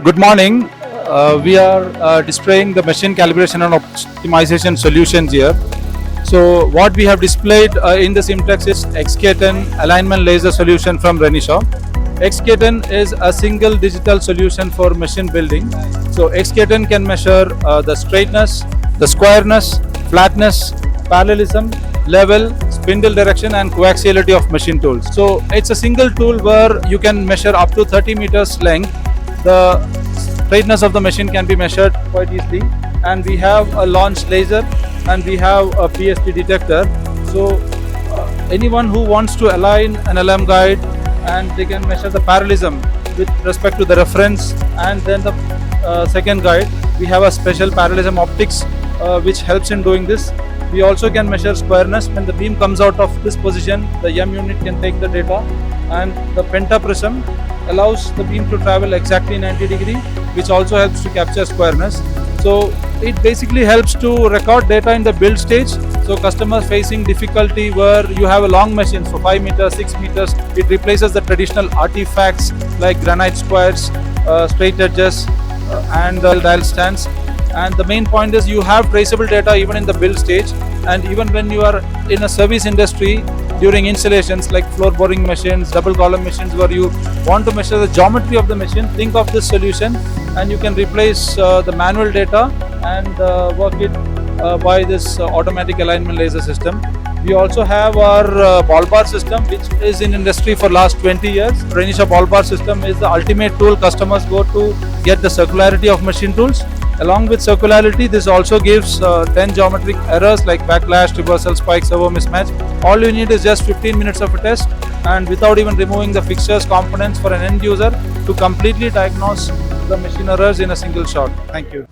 Good morning. We are displaying the machine calibration and optimization solutions here. So what we have displayed in this IMTEX is XK10 alignment laser solution from Renishaw. XK10 is a single digital solution for machine building. So XK10 can measure the straightness, the squareness, flatness, parallelism, level, spindle direction and coaxiality of machine tools. So it's a single tool where you can measure up to 30 meters length. The straightness of the machine can be measured quite easily, and we have a launch laser and we have a PST detector. So anyone who wants to align an alarm guide, and they can measure the parallelism with respect to the reference, and then the second guide, we have a special parallelism optics which helps in doing this. We also can measure squareness. When the beam comes out of this position, the M unit can take the data, and the pentaprism allows the beam to travel exactly 90 degree, which also helps to capture squareness. So it basically helps to record data in the build stage. So customers facing difficulty where you have a long machine for 5 meters, 6 meters, it replaces the traditional artifacts like granite squares, straight edges, and the dial stands. And the main point is you have traceable data even in the build stage, and even when you are in a service industry during installations like floor boring machines, double column machines, where you want to measure the geometry of the machine, think of this solution and you can replace the manual data and work it by this automatic alignment laser system. We also have our ball bar system, which is in industry for last 20 years. Renishaw ball bar system is the ultimate tool customers go to get the circularity of machine tools. Along with circularity, this also gives 10 geometric errors like backlash, reversal, spike, servo mismatch. All you need is just 15 minutes of a test, and without even removing the fixtures, components for an end user, to completely diagnose the machine errors in a single shot. Thank you.